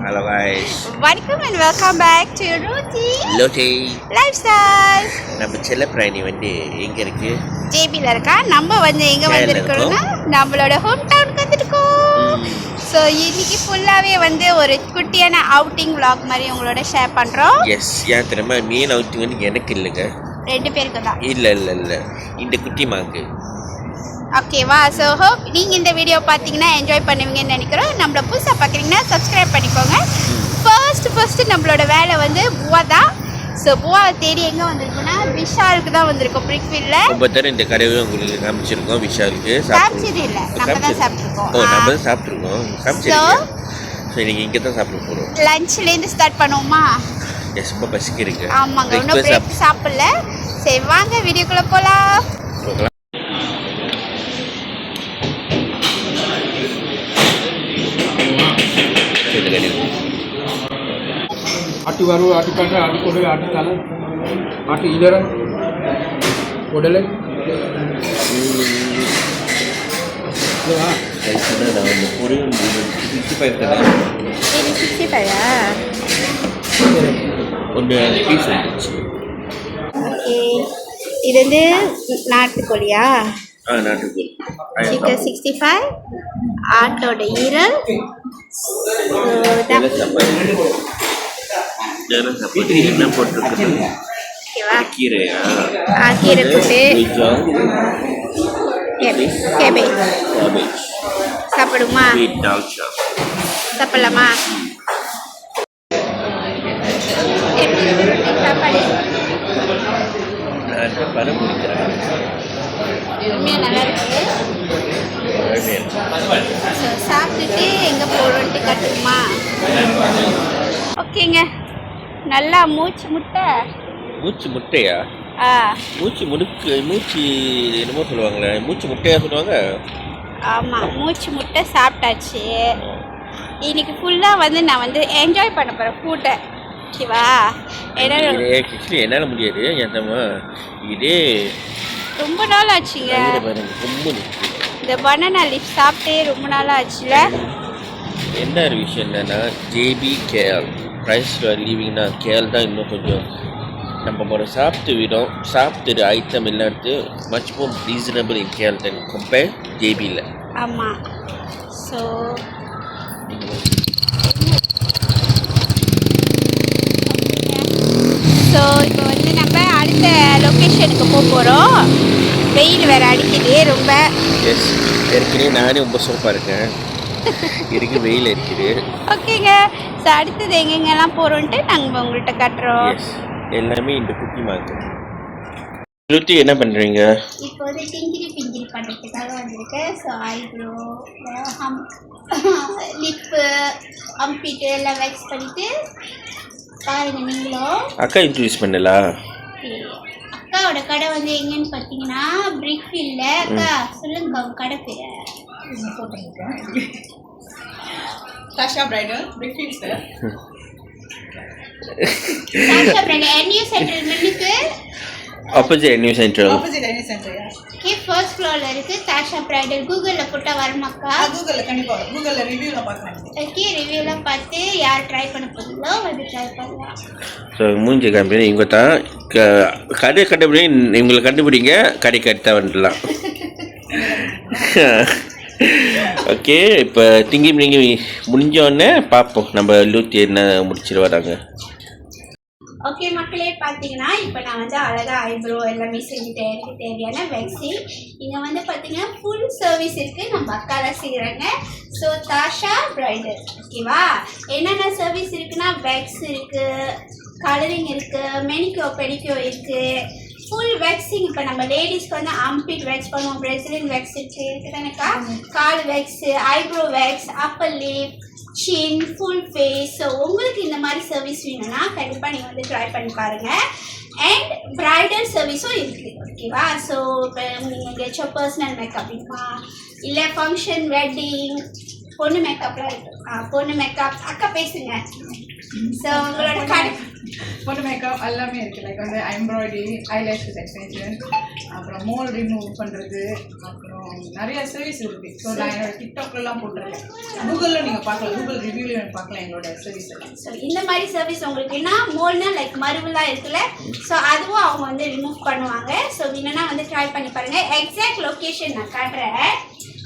Hello guys. Welcome and welcome back to Ruti Lifestyle. நம்ம செல்ல பிராணி வந்து எங்க இருக்கு? ஜேபில இருக்கா. நம்ம வந்து எங்க வந்திருக்கோம்னா நம்மளோட ஹோம் டவுனுக்கு வந்திருக்கோம். ஸோ இன்னைக்கு ஃபுல்லாவே வந்து ஒரு குட்டியான அவுட்டிங் vlog மாதிரி உங்களோட ஷேர் பண்றோம். எஸ், ஏன் தெரியுமா மீன் அவுட்டிங் வந்து எனக்கு இல்லைங்க, 2 பேருக்கு தான். இல்ல இந்த குட்டி மாக்கு. ஓகேவா? ஸோ ஹோப் நீங்கள் இந்த வீடியோ பார்த்தீங்கன்னா என்ஜாய் பண்ணுவீங்கன்னு நினைக்கிறோம். நம்மளை புதுசாக பார்க்குறீங்கன்னா சப்ஸ்கிரைப் பண்ணிக்கோங்க. ஃபர்ஸ்ட்டு நம்மளோட வேலை வந்து புவா தான். ஸோ புவாவை தேடி எங்கே வந்திருக்கோம்னா விஷாலுக்கு தான் வந்திருக்கோம். பிரிக்ஃபீல்டில் ரொம்ப தரம் இந்த கடையை உங்களுக்கு காமிச்சிருக்கோம். விஷாலுக்கு காமிச்சது இல்லை, நம்ம தான் சாப்பிட்ருக்கோம். நம்ம தான் சாப்பிட்ருக்கோம். காமிச்சிருக்கோம். ஸோ நீங்கள் இங்கே தான் சாப்பிட போகிறோம். லஞ்ச்லேருந்து ஸ்டார்ட் பண்ணுவோமா? எஸ், ரொம்ப பசிக்கிறீங்க. ஆமாங்க, இன்னும் பிரேக் சாப்பிடல. சரி வாங்க வீடியோக்குள்ளே போகலாம். आटी वारू आटी काटे आटी कोडले आटी ताला आटी इधर कोडले ये हां कैसे ना வந்து पूरे 65 தான. இது 65 ஆ? ஒரு பீஸ் வந்துச்சு. ஓகே, இது வந்து நாட்டுக்கோழியா? நாட்டுக்கோழி. சிக்கன் 65, ஆட்டோட ஈரல், என்ன போட்டுருக்கு? கீரையா? கீரை போட்டு கேபேஜ் சாப்பிடுமா? சாப்பிடலாமா? சாப்பாடு உண்மையாக நல்லா இருக்கு. சாப்பிட்டுட்டு எங்கே போகிறோன்ட்டு கட்டுமா? ஓகேங்க. நல்லா மூச்சு முட்டையா? மூச்சு என்னமோ சொல்லுவாங்களே, மூச்சு முட்டையா சொல்லுவாங்க. ஆமாம், மூச்சு முட்டை சாப்பிட்டாச்சு. இன்னைக்கு ஃபுல்லாக வந்து நான் வந்து என்ஜாய் பண்ண போகிறேன் ஃபுட்டை. ஓகேவா? என்னால் முடியாது. இதே ரொம்ப நாள் ஆச்சுங்க. இந்த பனானா லீஃப் சாப்பிட்டே ரொம்ப நாள் ஆச்சுல. என்ன ஒரு விஷயம் என்னன்னா, ஜேபி கேஎல் ப்ரைஸ் லீவிங்னா கேஎல் தான் இன்னும் கொஞ்சம் நம்ம ஒரு சாப்பிட்டு ஐட்டம் இல்லாட்டு much more reasonable in KL than compare ஜேபியில். ஆமாம். ஸோ இப்போ வந்து நம்ம அடுத்த லொக்கேஷனுக்கு போகிறோம். வெயில் வேறு அடிக்குது ரொம்ப. எஸ், ஏற்கனவே நானே ரொம்ப சோப்பாக இருக்கேன். இருக்கு வெயில் இருக்குது. ஓகேங்க. ஸோ அடுத்தது எங்கெங்கெல்லாம் போகிறோன்ட்டு நாங்கள் உங்கள்கிட்ட காட்டுறோம். எல்லாமே இந்த குட்டி மார்க்கு. ருத்தி என்ன பண்ணுறீங்க? இப்போ வந்து பிங்கிரி பண்ணுறதுக்காக வந்திருக்கேன். ஸோ ஐப்ரோ, லிப்பு, அம்பிட்டு எல்லாம் வேக்ஸ் பண்ணிவிட்டு பாருங்க நீங்களும். அக்கா இன்ட்ரடியூஸ் பண்ணலா? அக்காவோட கடை வந்து எங்கன்னு பார்த்தீங்கன்னா பிரிக்ஃபீல்டில். அக்கா சொல்லுங்க அவங்க கடை பேர். Tasha Bridal, Brickfield sir. Tasha Bridal, NU Central மின்னுக்கு opposite NU Central. Opposite NU Central, yeah. Okay, first ஃப்ளோர்ல இருக்கு Tasha Bridal. கூகுள்ல போட்டா வருமாக்கா? கூகுள்ல கண்டிப்பா வரும். கூகுள்ல ரிவ்யூல பார்க்கலாம். ஓகே, ரிவ்யூல பார்த்து யார் ட்ரை பண்ண போறீங்களோ வந்து ட்ரை பண்ணலாம். ஸோ மூஞ்சி கம்பெனி இவங்க தான் கடை கண்டுபிடி. இவங்களை கண்டுபிடிங்க, கடை கட்ட வந்துடலாம். ஓகே, இப்போ திங்கி முடிஞ்சோடனே பார்ப்போம் நம்ம லூத்தி என்ன முடிச்சிட்டு வராங்க. ஓகே மக்களே, பார்த்தீங்கன்னா இப்போ நான் வந்து அழகாக ஐப்ரோ எல்லாமே செஞ்சுட்டேன். எனக்கு தேவையான வேக்சின் இங்கே வந்து பார்த்தீங்கன்னா ஃபுல் சர்வீஸ் இருக்குது. நம்ம அக்காலாம் செய்கிறாங்க. So தாஷா bridal. ஓகேவா? என்னென்ன சர்வீஸ் இருக்குன்னா வேக்ஸ் இருக்குது, கலரிங் இருக்குது, மெனிக்யூ பெடிக்யூ இருக்குது, ஃபுல் வேக்சிங். இப்போ நம்ம லேடிஸ்க்கு வந்து ஆம்பிட் வேக்ஸ் பண்ணுவோம், பிரசிலியன் வேக்ஸ் இருக்குது தானேக்கா, கால் wax, eyebrow wax, upper lip, chin, full face. So உங்களுக்கு இந்த மாதிரி சர்வீஸ் வேணும்னா கண்டிப்பாக நீங்கள் வந்து ட்ரை பண்ணி பாருங்கள். அண்ட் ப்ரைடல் சர்வீஸும் இருக்குது. ஓகேவா? ஸோ இப்போ நீங்கள் எங்கேயாச்சும் பர்சனல் மேக்கப் இருக்குமா, இல்லை ஃபங்க்ஷன், வெட்டிங், பொண்ணு மேக்கப்லாம் இருக்குது. பொண்ணு மேக்கப் அக்கா பேசுங்க. ஸோ உங்களோட கடை பொண்ணு மேக்கப் எல்லாமே இருக்குது. லைக் வந்து எம்ப்ராய்டரி, ஐலேஷஸ் எக்ஸ்டென்ஷன், அப்புறம் மோல் ரிமூவ் பண்ணுறது, அப்புறம் நிறைய சர்வீஸ் இருக்கு. ஸோ நான் என்னோட டிக்டாக்லாம் போட்டிருக்கேன். கூகுளில் நீங்கள் பார்க்கலாம், கூகுள் ரிவ்யூலையும் பார்க்கலாம் எங்களோட சர்வீஸ் எல்லாம். ஸோ இந்த மாதிரி சர்வீஸ் உங்களுக்குன்னா மோல்னா லைக் மருவெலாம் இருக்குல்ல, ஸோ அதுவும் அவங்க வந்து ரிமூவ் பண்ணுவாங்க. ஸோ என்னன்னா வந்து ட்ரை பண்ணி பாருங்க. எக்ஸாக்ட் லொக்கேஷன் நான் காட்டுறேன்.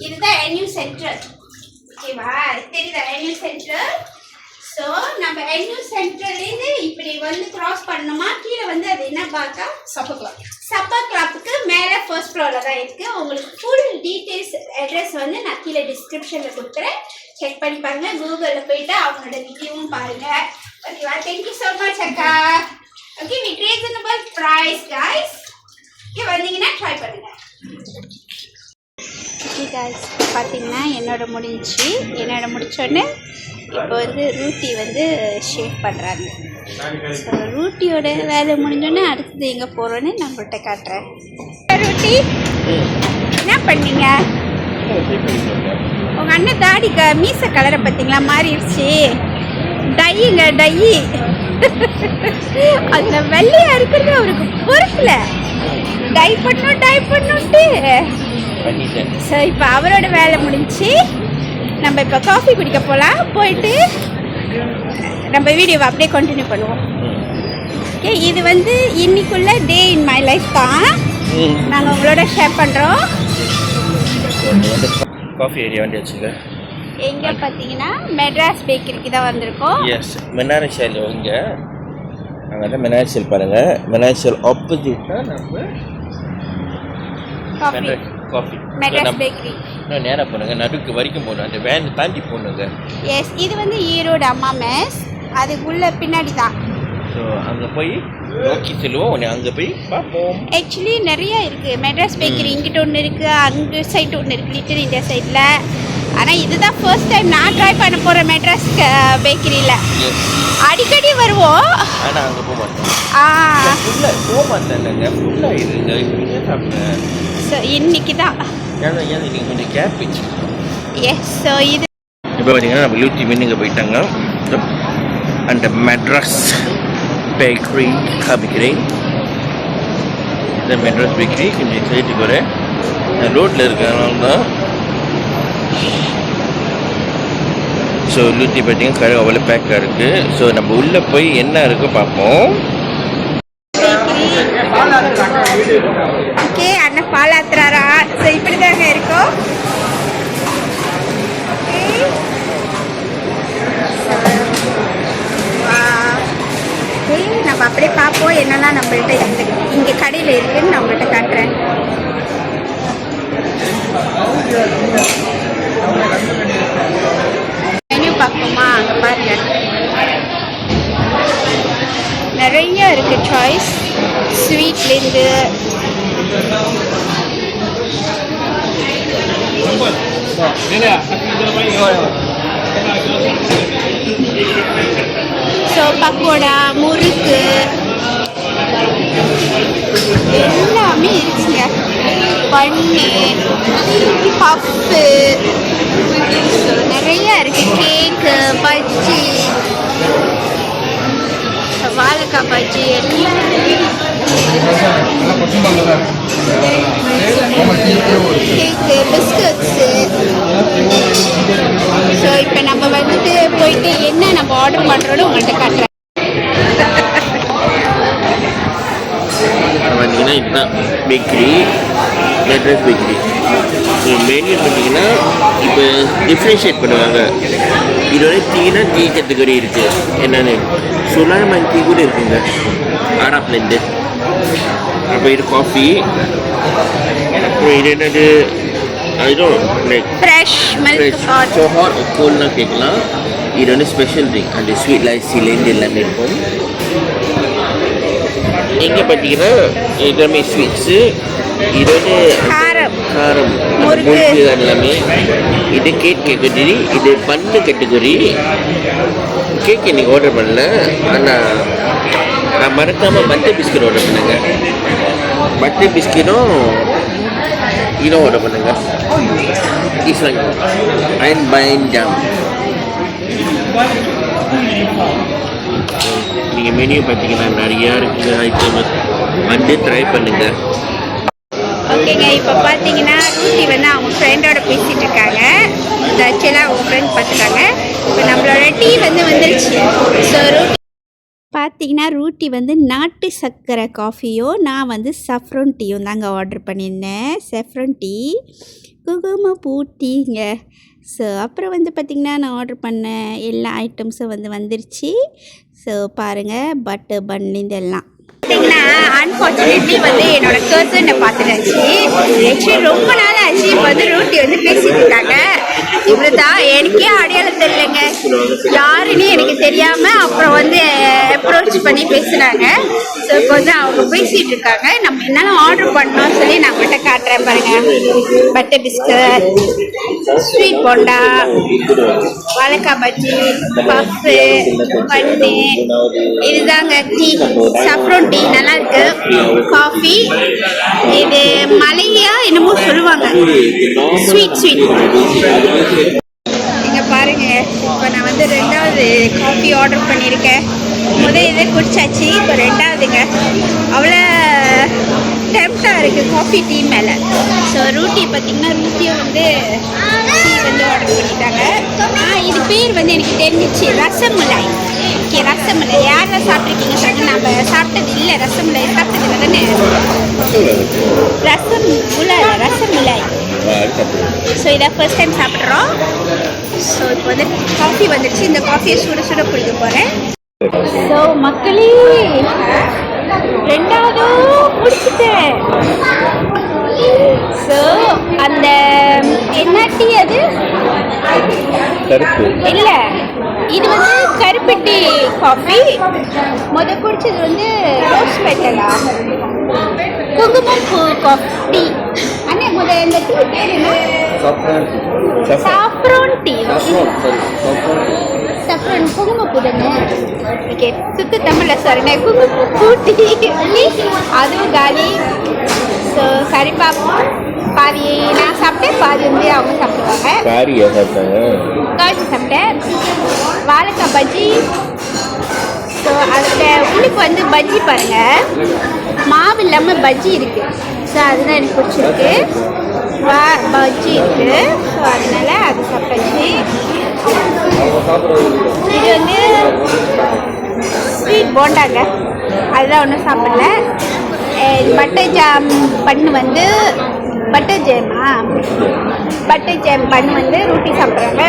இதுதான் NU சென்ட்ரல். ஓகேவா, தெரியுதா NU சென்ட்ரல்? ஸோ நம்ம NU சென்ட்ரல்லேருந்து இப்படி வந்து கிராஸ் பண்ணோமா, கீழே வந்து அது என்ன பார்த்தா சப்பர் கிளப்புக்கு மேலே ஃபர்ஸ்ட் ஃப்ளோரில் தான் இருக்குது. உங்களுக்கு ஃபுல் டீட்டெயில்ஸ் அட்ரஸ் வந்து நான் கீழே டிஸ்கிரிப்ஷனில் கொடுக்குறேன். செக் பண்ணி பாருங்கள். கூகுளில் போயிட்டு அவங்களோட ரிவ்யூவும் பாருங்கள். ஓகேவா, தேங்க்யூ ஸோ மச் அக்கா. Okay, with reasonable price guys. Okay, வந்தீங்கன்னா ட்ரை பண்ணுங்கள். ஓகே கைஸ், பார்த்தீங்கன்னா என்னோட முடிச்சோடனே இப்போ வந்து ரூட்டி வந்து ஷேப் பண்ணுறாங்க. ஸோ ரூட்டியோட வேலை முடிஞ்சோடனே அடுத்தது எங்கே போகிறோன்னு நான் உங்கள்கிட்ட காட்டுறேன். ரூட்டி என்ன பண்ணீங்க? உங்கள் அண்ணன் தாடி மீசை கலரை பார்த்தீங்களா மாறிடுச்சு. டையுங்க டை. அதில் வெள்ளையாக இருக்கிறது அவருக்கு பொறுக்கல. டை பண்ணுன்ட்டு. ஸோ இப்போ அவரோட வேலை முடிஞ்சு நம்ம இப்போ காஃபி குடிக்க போகலாம். போயிட்டு நம்ம வீடியோவை அப்படியே கண்டினியூ பண்ணுவோம். ஓகே, இது வந்து இன்னைக்குள்ள டே இன் மை லைஃப் தான் நாங்கள் உங்களோட ஷேர் பண்ணுறோம். காஃபி ஏரியா வந்து வச்சுங்க. எங்கே பார்த்தீங்கன்னா மெட்ராஸ் பேக்கரிக்கு தான் வந்திருக்கோம். எஸ், மெனாரிஷல். இங்கே நாங்கள் தான் மெனாரிஷல் பாருங்கள். மெனாரிஷல் ஆப்போசிட் தான் நம்ம காஃபி மெட்ராஸ் பேக்கரி. இன்னும் நேராக போனுங்க, நடுக்கு வரைக்கும் போகணும். அந்த வேன் தாண்டி போகணுங்க. எஸ், இது வந்து ஈரோடு அம்மா மெஸ். அதுக்குள்ள பின்னாடி தான். ஸோ அங்கே போய் நோக்கி செல்லுவோம். அங்கே போய் பார்ப்போம். ஆக்சுவலி நிறைய இருக்குது மெட்ராஸ் பேக்கரி. இங்கிட்ட ஒன்று இருக்குது, அங்கே சைடு ஒன்று இருக்குது, லிட்டில் இந்தியா சைடில். ஆனால் இதுதான் ஃபர்ஸ்ட் டைம் நான் ட்ரை பண்ண போகிறேன் மெட்ராஸ் பேக்கரியில். அடிக்கடி வருவோம், ஆனால் அங்கே போக மாட்டோம். ஃபுல்லாக போக மாட்டேன்ங்க, ஃபுல்லாக இருங்க. இப்போ சாப்பிட்டேன். ஸோ இன்னைக்கு தான் நீங்கள் கொஞ்சம் கேப் வச்சு. எஸ், ஸோ இது இப்போ பார்த்தீங்கன்னா நம்ம லூத்தி மீனுங்க போயிட்டாங்க. அந்த மெட்ராஸ் பேக்கரி காமிக்கிறேன். இந்த மெட்ராஸ் பேக்கரி கொஞ்சம் சைட்டுக்கு வரேன். ரோட்டில் இருக்கிறனால தான். ஸோ லூத்தி பார்த்தீங்கன்னா கடை அவ்வளோ பேக்காக இருக்குது. ஸோ நம்ம உள்ளே போய் என்ன இருக்கோ பார்ப்போம். ஓகே, அண்ணன் பால் ஆத்துறாரா? ஸோ இப்படி தாங்க இருக்கும். ஓகே, நம்ம அப்படியே பார்ப்போம் என்னெல்லாம் நம்மள்கிட்ட இங்கே கடையில் இருக்குதுன்னு நான் உங்கள்கிட்ட காட்டுறேன். மெனு பார்ப்போமா? அங்கே பாருங்க, நிறைய இருக்குது சாய்ஸ். ஸ்வீட்லேருந்து ஸோ பக்கோடா, முறுக்கு எல்லாமே இருக்குங்க. பண்ணு, பப்பு நிறைய இருக்குது. கேக்கு, பஜ்ஜி, வாழைக்காய் பஜ்ஜி எல்லாம். கேக்கு, பிஸ்கட்ஸு. ஸோ இப்போ நம்ம வந்துட்டு போயிட்டு என்ன நம்ம ஆர்டர் பண்ணுறோன்னு உங்கள்கிட்ட காட்டுறேன். பார்த்தீங்கன்னா இதுதான் பேக்கரி, மெட்ராஸ் பேக்கரி. மெனு பார்த்தீங்கன்னா இப்போ டிஃப்ரென்ஷியேட் பண்ணுவாங்க. இதோட டீனா டீ கேட்டகரி இருக்குது. என்னென்னு சுலாமன் டீ கூட இருக்குங்க ஆராப்லேருந்து. அப்போ இது காஃபி. அப்புறம் இது என்னது, அதுவும் like fresh milk so hot கோல்ட்லாம் கேட்கலாம். இது வந்து ஸ்பெஷல் ட்ரிங்க். அந்த ஸ்வீட் லைசிலேருந்து எல்லாமே இருக்கும். இங்கே பார்த்தீங்கன்னா எல்லாமே ஸ்வீட்ஸு. இது வந்து காரம் முறுக்கு எல்லாமே. இது கேக் கேட்டகரி, இது பண்ணு கேட்டகரி. கேக் இன்னைக்கு ஆர்டர் பண்ணல, ஆனால் நான் மறக்காமல் பட்டர் பிஸ்கட் ஆர்டர் பண்ணுங்க. பட்டர் பிஸ்கட்டும் இதுவும் ஆர்டர் பண்ணுங்க. இஸ்லாங் அண்ட் பைன் ஜாம். நீங்கள் மெனு பார்த்தீங்கன்னா நிறையா இருக்குது ஐட்டம். வந்து ட்ரை பண்ணுங்கள். ஓகேங்க, இப்போ பார்த்தீங்கன்னா ரூட்டி வந்து அவங்க ஃப்ரெண்டோட பேசிகிட்டு இருக்காங்க. ஆக்சுவலாக அவங்க ஃப்ரெண்ட் பார்த்துட்டாங்க. இப்போ நம்மளோட டீ வந்து வந்துருச்சு. ஸோ ரூட்டி பார்த்தீங்கன்னா ரூட்டி வந்து நாட்டு சர்க்கரை காஃபியும் நான் வந்து சஃப்ரோன் டீயும் தாங்க ஆர்டர் பண்ணியிருந்தேன். சஃப்ரோன் டீ குங்குமப்பூ டீங்க. ஸோ அப்புறம் வந்து பார்த்திங்கன்னா நான் ஆர்டர் பண்ண எல்லா ஐட்டம்ஸும் வந்து வந்துருச்சு. ஸோ பாருங்கள், பட்டர் பன்லேருந்து எல்லாம் பார்த்தீங்கன்னா அன்ஃபார்ச்சுனேட்லி வந்து என்னோட கர்சனை பார்த்துட்டாச்சு. ஆக்சுவலி ரொம்ப நாள் ஆச்சு. இப்போ வந்து ரூட்டி வந்து பேசிட்டு இருக்காங்க. இவ்வளோ தான், எனக்கே அடையாளம் தெரியலைங்க, யாருன்னு எனக்கு தெரியாமல் அப்புறம் வந்து அப்ரோச் பண்ணி பேசுனாங்க. ஸோ இப்போ வந்து அவங்க பேசிகிட்டு இருக்காங்க. நம்ம என்னெல்லாம் ஆர்டர் பண்ணோம்னு சொல்லி நான் உங்கள்கிட்ட காட்டுறேன் பாருங்கள். பட்டர் பிஸ்கட், ஸ்வீட் போண்டா, வாழைக்காய் பஜ்ஜி, பஃப்பு, பன்னு, இதுதாங்க டீ, சஃப்ரோன் டீ நல்லா இருக்கு. காஃபி, இது மலையா என்னமோ சொல்லுவாங்க, ஸ்வீட் இங்க பாருங்க. இப்போ நான் வந்து 2வது காஃபி ஆர்டர் பண்ணியிருக்கேன். முதல் இதை குடிச்சாச்சு, இப்போ 2வதுங்க. அவ்வளோ டெம்ப்டாக இருக்குது காஃபி டீ மேலே. ஸோ ரூட்டி பார்த்தீங்கன்னா ரூட்டியும் வந்து டீ வந்து ஆர்டர் பண்ணிட்டாங்க. இது பேர் வந்து எனக்கு தெரிஞ்சிச்சு, ரசமலாய். ஓகே, ரசமலை யாரெல்லாம் சாப்பிட்ருக்கீங்க சொல்லுங்க. நம்ம சாப்பிட்டது இல்லை, ரசமலை சாப்பிட்டது இல்லை தானே. ரசமலாய். ஸோ இதை ஃபர்ஸ்ட் டைம் சாப்பிட்றோம். ஸோ இப்போ வந்து காஃபி வந்துடுச்சு. இந்த காஃபியை சுட சுட குடிக்க போகிறேன். ஸோ மக்களே, 2வது முடிச்சுட்டேன். ஸோ அந்த என்ன டீ அது இல்லை, இது வந்து கருப்பட்டி காஃபி. குடிச்சது வந்து ரோஸ் பெட்டலா குங்குமப்பூ காஃபி. அண்ணே இந்த டீ பேர் என்ன? Saffron tea. சஃப்ரான் குங்குமப்பூ தானே. ஓகே, சுத்த தமிழில் சொல்லுங்க, குங்குமப்பூ டீ. அதுவும் காலி. ஸோ கறிப்பாப்பு பாதி நான் சாப்பிட்டேன், பாதி வந்து அவங்க சாப்பிடுவாங்க. காய்ச்சி சாப்பிட்டேன். வாழைக்காய் பஜ்ஜி. ஸோ அதில் உள்ளுக்கு வந்து பஜ்ஜி பாருங்கள், மாவு இல்லாமல் பஜ்ஜி இருக்குது. ஸோ அதுதான் எனக்கு பிடிச்சிருக்கு. பஜ்ஜி இருக்குது. ஸோ அதனால அது சாப்பிட்டாச்சு. இது வந்து ஸ்வீட் போண்டாங்க, அதுதான் ஒன்றும் சாப்பிடல. பட்டர் ஜாம் பண்ணு வந்து பட்டர் ஜாம் பண்ணு வந்து ரூட்டி சாப்பிட்றாங்க.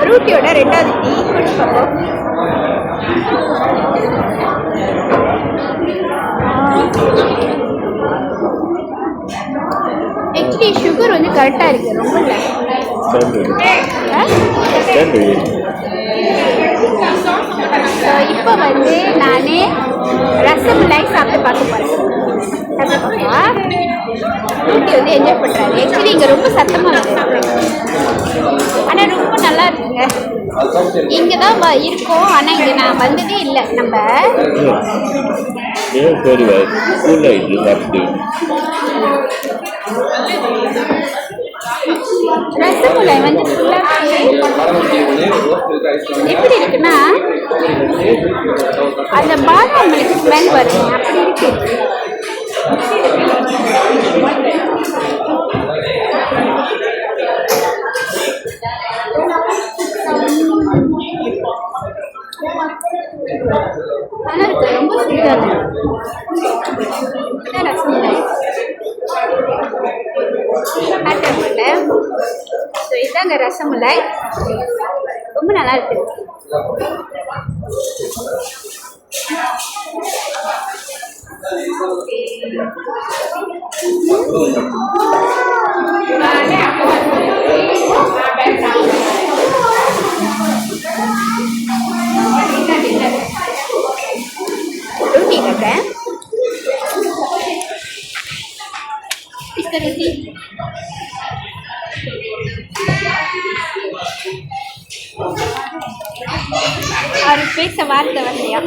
ரூட்டியோட 2வது டீ குடிச்சு பார்ப்போம். ஆக்சுவலி சுகர் வந்து கரெக்டாக இருக்குது, ரொம்ப இல்லை. ஸோ இப்போ வந்து நான் ரசமலாய் சாப்பிட்டு பார்க்க போகிறேன். ரூட்டி வந்து என்ஜாய் பண்ணுறாரு. ஆக்சுவலி இங்கே ரொம்ப சத்தமாக இருக்குது, ஆனால் ரொம்ப நல்லா இருக்குங்க. இங்கே தான் இருக்கோம், ஆனால் இங்கே நான் வந்ததே இல்லை. நம்ம ரசமலாய் வந்து எப்படி இருக்குன்னா, அந்த பாதாம் மில்க் ஸ்மெல் வருது, அப்படி இருக்கு. நல்லா இருக்கு, ரொம்ப ஸ்வீட்டாக இருக்கு. ரசமலாய் ஸோ இதாங்க ரசமலாய், ரொம்ப நல்லா இருக்கு. ரூட்டி கட்டேன். அவர் பேச வார்த்தை வரலையா?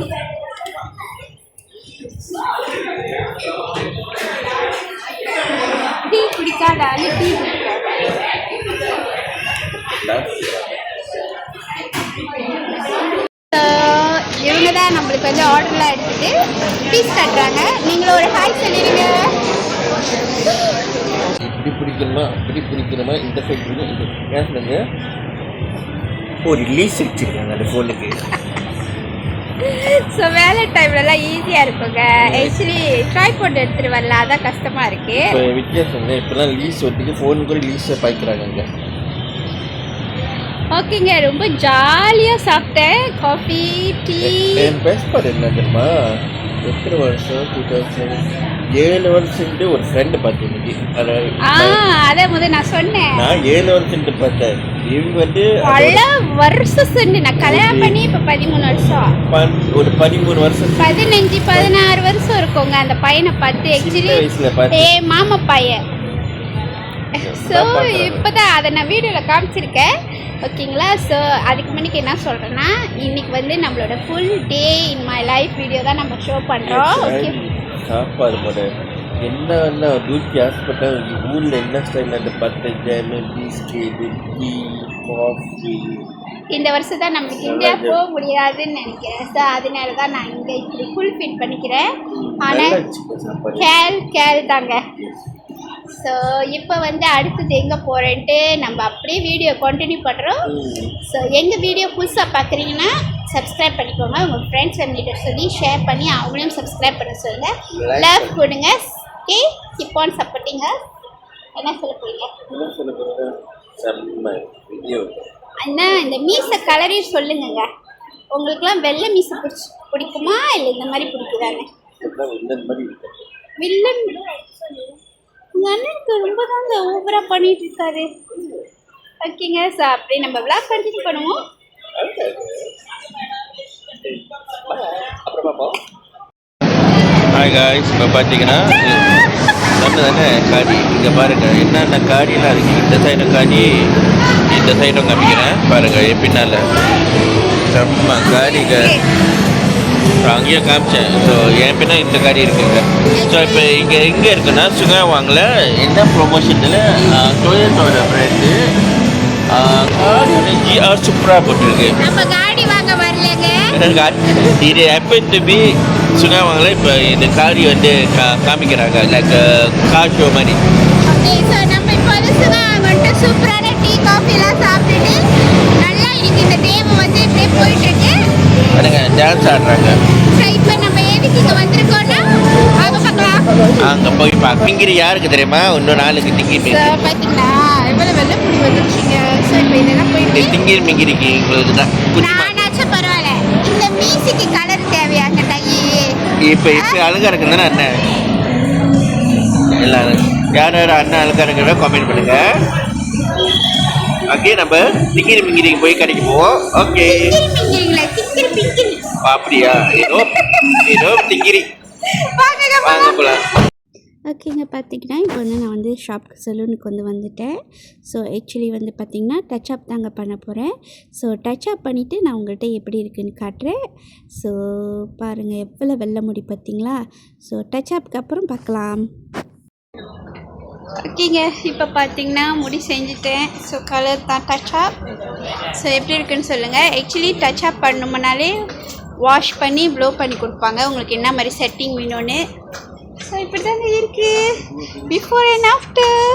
டீ குடிக்காத டீ இவங்க தான் நம்மளுக்கு வந்து ஆர்டர்லாம் எடுத்துட்டு பீஸ் கட்டுறாங்க. நீங்களும் ஒரு ஹாய் சொல்லிடுங்க. இப்படி பிடிக்கணுமா அப்படி பிடிக்கணுமா இந்த சைடு ஏன் சொல்லுங்க ஒரு லீஸ் வச்சுருக்காங்க அந்த ஃபோனுக்கு. ஸோ வேலை டைம்லலாம் ஈஸியாக இருக்குங்க. ஆக்சுவலி ட்ரைபாட் எடுத்துகிட்டு வரல, அதான் கஷ்டமாக இருக்குது. இப்போ வித்தியாசங்க இப்போலாம் லீஸ் ஒட்டிக்கு ஃபோன் கூட லீஸை பாய்க்கிறாங்க அங்கே. ஓகேங்க, ரொம்ப ஜாலியாக சாப்பிட்டேன். Coffee tea. என் பெஸ்ட் பார்ட் என்ன தெரியுமா, எத்தனை வருஷம் 2007 வருஷம்ட்டு ஒரு ஃப்ரெண்டு பார்த்தேன். அதை முதல் நான் சொன்னேன், நான் 7 வருஷம்ட்டு பார்த்தேன். இவங்க வந்து பல வருஷம் சொன்னேன். நான் கல்யாணம் பண்ணி இப்போ 13 வருஷம், ஒரு 13 வருஷம் 15-16 வருஷம் இருக்குங்க அந்த பையனை பார்த்து. ஆக்சுவலி மாமா பையன். ஸோ இப்போ தான் அதை நான் வீடியோவில் காமிச்சிருக்கேன். ஓகேங்களா? ஸோ அதுக்கு முன்னாடி என்ன சொல்கிறேன்னா, இன்னைக்கு வந்து நம்மளோட full day in my life video தான் நம்ம ஷோ பண்ணுறோம். ஓகே, சாப்பாடு போட என்ன டூட்டி ஹாஸ்பிட்டல் ஊரில் என்ன ஸ்டைல் அந்த 10 ஜாமு பிஸ்கெட்டு டீ காஃபி. இந்த வருஷம் தான் நம்மளுக்கு இந்தியா போக முடியாதுன்னு நினைக்கிறேன். ஸோ அதனால தான் நான் இங்கே இப்படி ஃபுல் ஃபிட் பண்ணிக்கிறேன். ஆனால் கேள் தாங்க. ஸோ இப்போ வந்து அடுத்தது எங்கே போகிறேன்ட்டு நம்ம அப்படியே வீடியோ கண்டினியூ பண்ணுறோம். ஸோ எங்கள் வீடியோ புதுசாக பார்க்குறீங்கன்னா சப்ஸ்கிரைப் பண்ணிக்கோங்க. உங்கள் ஃப்ரெண்ட்ஸ் ஃபேமிலிகிட்ட சொல்லி ஷேர் பண்ணி அவங்களையும் சப்ஸ்கிரைப் பண்ண சொல்லுங்கள். லவ் கொடுங்க. ஓகே, கீப் ஆன் சப்போர்ட்டிங்க. என்ன சொல்ல போறீங்க? அண்ணா, இந்த மீசை கலரையும் சொல்லுங்கங்க. உங்களுக்குலாம் வெள்ளை மீசை பிடிக்குமா இல்லை இந்த மாதிரி பிடிக்குதானே? வில்லன் உங்கள் அண்ணனுக்கு ரொம்ப தான் இந்த ஓவராக பண்ணிட்டு இருக்காரு. ஓகேங்க, ஸோ அப்படியே நம்ம விளாக் கண்டினியூ பண்ணுவோம். ஹாய் காய்ஸ், இப்போ பார்த்தீங்கன்னா நம்ம தானே காடி. இங்கே பாருங்கள் என்னென்ன காடியெல்லாம் இருக்குது. இந்த சைடும் காடி, இந்த சைடும் காமிக்கிறேன் பாருங்கள். பின்னால் செம்ம காடிங்க. அங்கேயும் காமிச்சேன். ஸோ என் பின்னா இந்த காடி இருக்குங்க. ஸோ இப்போ இங்கே எங்கே இருக்குன்னா சுகாவாங்கில் என்ன ப்ரொமோஷனில் டொயோட்டோட பிராண்டு காடி வந்து ஜிஆர் சூப்பரா போட்டிருக்கு. நம்ம காடி வாங்க வரலங்க. இது ஹேப்பன் டு பி சுகாவாங்கில் இப்போ இந்த காடி வந்து காமிக்கிறாங்க லைக் கார் ஷோ மாதிரி. ஓகே, ஸோ நம்ம இப்போ வந்து சுகாவாங்கிட்ட சூப்பரான டீ காஃபிலாம் சாப்பிட்டுட்டு நல்லா இன்னைக்கு இந்த டேவை வந்து இப்படியே போயிட்டு இருக்கு. டான்ஸ் ஆடுறாங்க. ஸோ இப்போ நம்ம எதுக்கு இங்கே வந்திருக்கோம்னா அங்கே பார்க்கலாம். அங்கே போய் மிங்கிரி யாருக்கு தெரியுமா? இன்னும் நாளுக்கு டிங்கிரி. ஸோ பார்த்தீங்களா எவ்வளோ வெள்ளை புடி வந்துருச்சுங்க. ஸோ இப்போ இதெல்லாம் போயிட்டு டிங்கிரி மிங்கிரிக்கு எங்களுக்கு தான் நானாச்சும் பரவாயில்ல. இந்த மீசிக்கு கலர் தேவையாங்க டையி. இப்போ அழகாக இருக்குன்னு தானே அண்ணன்? எல்லாரும் யார் அண்ணன் அழகாக இருக்கிறத கமெண்ட் பண்ணுங்க. ஓகே, நம்ம டிங்கிரி மிங்கிரிக்கு போய் கடைக்கு போவோம். ஓகே, அப்படியா? ஏதோ டிங்கிரி வாங்க போகலாம். ஓகேங்க, பார்த்தீங்கன்னா இப்போ வந்து நான் வந்து சலூனுக்கு வந்துட்டேன். ஸோ ஆக்சுவலி வந்து பார்த்திங்கன்னா டச் அப் தாங்க பண்ண போகிறேன். ஸோ டச் அப் பண்ணிவிட்டு நான் உங்கள்கிட்ட எப்படி இருக்குன்னு காட்டுறேன். ஸோ பாருங்கள் எவ்வளோ வெள்ளை முடி பார்த்தீங்களா. ஸோ டச் அப்க்கு அப்புறம் பார்க்கலாம். ஓகேங்க, இப்போ பார்த்தீங்கன்னா முடி செஞ்சுட்டேன். ஸோ கலர் தான் டச் அப். ஸோ எப்படி இருக்குன்னு சொல்லுங்கள். ஆக்சுவலி டச் அப் பண்ணணும்னாலே வாஷ் பண்ணி ப்ளோ பண்ணி கொடுப்பாங்க உங்களுக்கு என்ன மாதிரி செட்டிங் வேணும்னு. ஸோ இப்படி தாங்க இருக்குது before and after.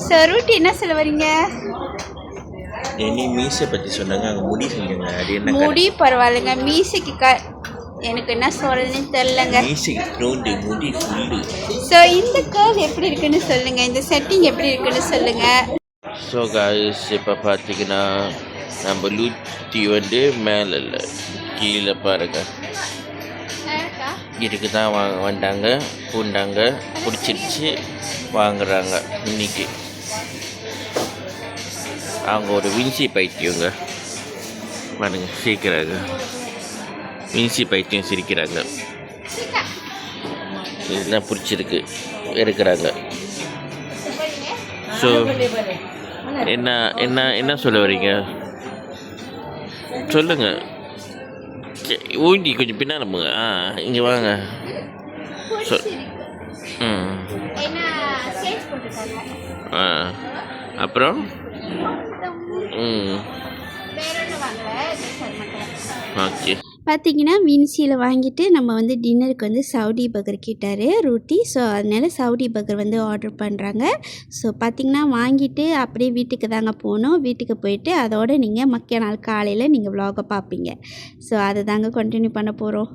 So Rutte என்ன சொல்ல வரீங்க? நீ மீசை பற்றி சொன்னாங்க, அங்கே முடி செஞ்சுங்க. அது என்ன முடி பரவாயில்லைங்க, மீசைக்கு எனக்கு என்ன சொல்கிறதுன்னு தெரிலங்க. மீசைக்கு முடி ஃபுல்லு. ஸோ இந்த கர்வ் எப்படி இருக்குன்னு சொல்லுங்கள், இந்த செட்டிங் எப்படி இருக்குன்னு சொல்லுங்கள். ஸோ காய்ஸ், இப்போ பார்த்தீங்கன்னா நம்ம லூட்டி வந்து மேலே இல்லை கீழே பாருங்க இதுக்கு தான் வந்தாங்க பூண்டாங்க பிடிச்சிருச்சு வாங்குறாங்க. இன்னைக்கு அவங்க ஒரு வின்சி பைத்தியங்க பாருங்க சிரிக்கிறாங்க. வின்சி பைத்தியம் சிரிக்கிறாங்க. இதுதான் பிடிச்சிருக்கு இருக்கிறாங்க. ஸோ என்ன என்ன என்ன சொல்ல வரீங்க சொல்லுங்கள். ஊண்டி கொஞ்சம் பின்னால் நம்புங்க. இங்கே வாங்க. அப்புறம் ஓகே, பார்த்தீங்கன்னா வின்சியில் வாங்கிட்டு நம்ம வந்து டின்னருக்கு வந்து சவுடி பர்கர் கேட்டார் ரொட்டி. ஸோ அதனால சவுடி பர்கர் வந்து ஆர்டர் பண்ணுறாங்க. ஸோ பார்த்திங்கன்னா வாங்கிட்டு அப்படியே வீட்டுக்கு தாங்க போகணும். வீட்டுக்கு போயிட்டு அதோடு நீங்கள் மக்கிய நாள் காலையில் நீங்கள் vlog பார்ப்பீங்க. ஸோ அதை தாங்க கண்டினியூ பண்ண போகிறோம்.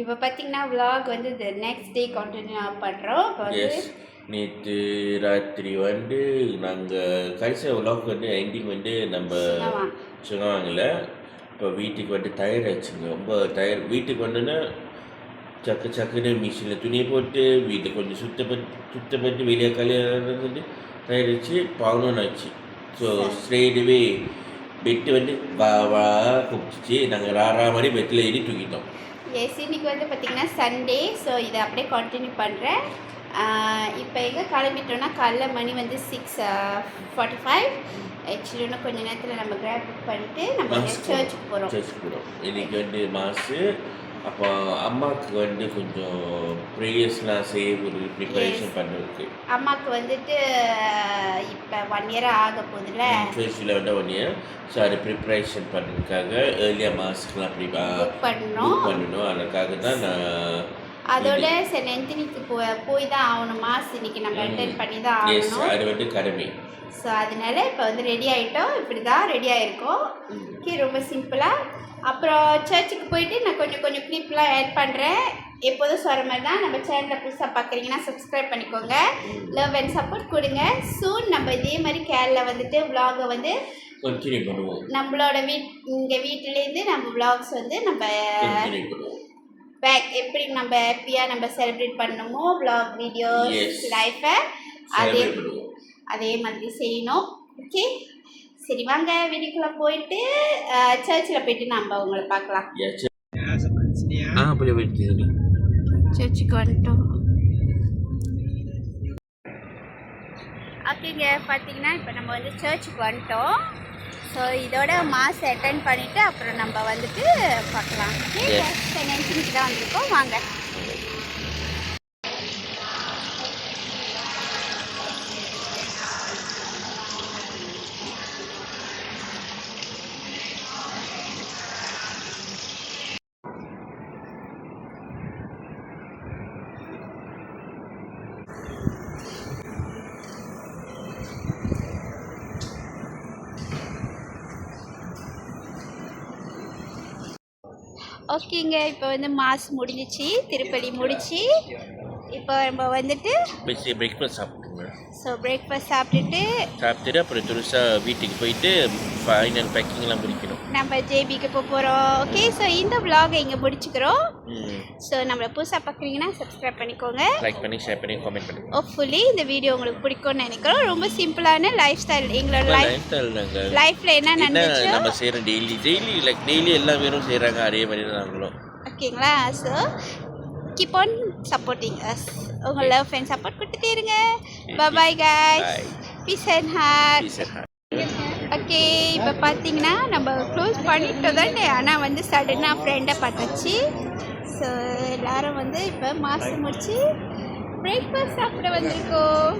இப்போ பார்த்தீங்கன்னா vlog வந்து the next day கண்டினியூ பண்ணுறோம். இப்போ வந்து எஸ், நேற்று ராத்திரி வந்து நாங்கள் கடைசியாக விலாக் வந்து எண்டிங் வந்து நம்ம சொன்னாங்கல்ல. இப்போ வீட்டுக்கு வந்து டயர்ட் ஆச்சுங்க, ரொம்ப டயர்ட். வீட்டுக்கு வந்துன்னா சக்குன்னு மிஷினில் துணியை போட்டு வீட்டை கொஞ்சம் சுத்தப்பட்டு வெளியே கல்யாணம் வந்து டயர்ட் ஆச்சு, 11 ஆச்சு. ஸோ ஸ்ட்ரெயிட்வே பெட்டு வந்து வா கூப்பிட்டுச்சு. நாங்கள் ராரா மாதிரி பெட்டில் ஏறி தூக்கிட்டோம். எஸ், இன்னைக்கு வந்து பார்த்திங்கன்னா சண்டே. ஸோ இதை அப்படியே கண்டினியூ பண்ணுறேன். இப்போ எங்கே கிளம்பிட்டோன்னா காலைல மணி வந்து 6:45. ஆக்சுவலி இன்னும் கொஞ்சம் நேரத்தில் நம்ம கிராப் புக் பண்ணிவிட்டு நம்ம சர்ச்சுக்கு போகிறோம். இன்றைக்கி வந்து மாசு. அப்போ அம்மாவுக்கு வந்து கொஞ்சம் ப்ரேயர்ஸ்லாம் செய்ய ஒரு ப்ரிப்பரேஷன் பண்ணுறதுக்கு. அம்மாவுக்கு வந்துட்டு இப்போ 1 year ஆக போகுதுல்ல, ஃபேஸில் வந்து 1 year. ஸோ அது ப்ரிப்பரேஷன் பண்ணுறதுக்காக ஏர்லியாக மாஸ்க்குலாம் புக் பண்ணணும். அதுக்காக தான் நான் அதோட சென்ட் ஆந்தனிக்கு போய் தான் ஆகணும். மாஸ் இன்னைக்கு நம்ம அட்டென்ட் பண்ணி தான் ஆகணும். அது வந்து கடமை. ஸோ அதனால இப்போ வந்து ரெடி ஆகிட்டோம். இப்படி தான் ரெடி ஆகிருக்கோம். ஓகே, ரொம்ப சிம்பிளாக. அப்புறம் சர்ச்சுக்கு போயிட்டு நான் கொஞ்சம் கிளிப்லாம் ஆட் பண்ணுறேன். எப்போதும் சொல்கிற மாதிரி தான், நம்ம சேனலில் புதுசாக பார்க்குறீங்கன்னா சப்ஸ்கிரைப் பண்ணிக்கோங்க, லவ் அண்ட் சப்போர்ட் கொடுங்க. சூன் நம்ம இதே மாதிரி கேரளா வந்துட்டு விலாகை வந்து கண்டினியூ பண்ணுவோம். நம்மளோட இங்கே வீட்டிலேருந்து நம்ம விலாக்ஸ் வந்து நம்ம பேக் எப்படி நம்ம ஹாப்பியாக நம்ம செலிப்ரேட் பண்ணணுமோ விலாக் வீடியோஸ் லைஃபை அதே மாதிரி செய்யணும். ஓகே, சரி வாங்க வீட்டுக்குள்ளே போயிட்டு சர்ச்சில் போயிட்டு நம்ம உங்களை பார்க்கலாம். சர்ச்சுக்கு வந்துட்டோம். ஓகேங்க, பார்த்தீங்கன்னா இப்போ நம்ம வந்து சர்ச்சுக்கு வந்துட்டோம். ஸோ இதோட மாஸ் அட்டென்ட் பண்ணிவிட்டு அப்புறம் நம்ம வந்துட்டு பார்க்கலாம். ஓகே, நென்சிக்கு தான் வந்திருக்கோம், வாங்க. ஓகேங்க, இப்போ வந்து மாஸ் முடிஞ்சிச்சு, திருப்பலி முடிச்சு இப்போ நம்ம வந்துட்டு பிரேக்ஃபாஸ்ட் சாப்பிட்டுங்க. ஸோ பிரேக்ஃபாஸ்ட் சாப்பிட்டுட்டு அப்புறம் துருசாக வீட்டுக்கு போயிட்டு ஃபைனல் பேக்கிங்லாம் முடிக்கணும். நம்ம ஜேபிக்கு போகிறோம். ஓகே, ஸோ இந்த vlog இங்கே முடிச்சுக்கிறோம். ஸோ நம்மளை புதுசாக பார்க்குறீங்கன்னா சப்ஸ்கிரைப் பண்ணிக்கோங்க, லைக் பண்ணி ஷேர் பண்ணி கமெண்ட் பண்ணுங்க. ஹோப்ஃபுல்லி இந்த வீடியோ உங்களுக்கு பிடிக்கும்னு நினைக்கிறோம். ரொம்ப சிம்பிளான லைஃப் ஸ்டைல், எங்களோட லைஃப்பில் என்ன நடந்துச்சு நம்ம செய்கிறோம் டெய்லி எல்லா பேரும் செய்கிறாங்க, அதே மாதிரி தான் நாங்களும். ஓகேங்களா? So keep on supporting us. உங்கள் லவ் அண்ட் சப்போர்ட் கொடுத்துட்டே இருங்க. Bye guys, peace and heart. Okay, இப்போ பார்த்தீங்கன்னா நம்ம க்ளோஸ் பண்ணிட்டோம் தானே, ஆனால் வந்து சடனாக ஃப்ரெண்டை பார்த்தாச்சு. ஸோ எல்லோரும் வந்து இப்போ மாசம் முடிச்சு பிரேக்ஃபாஸ்ட் சாப்பிட வந்திருக்கோம்.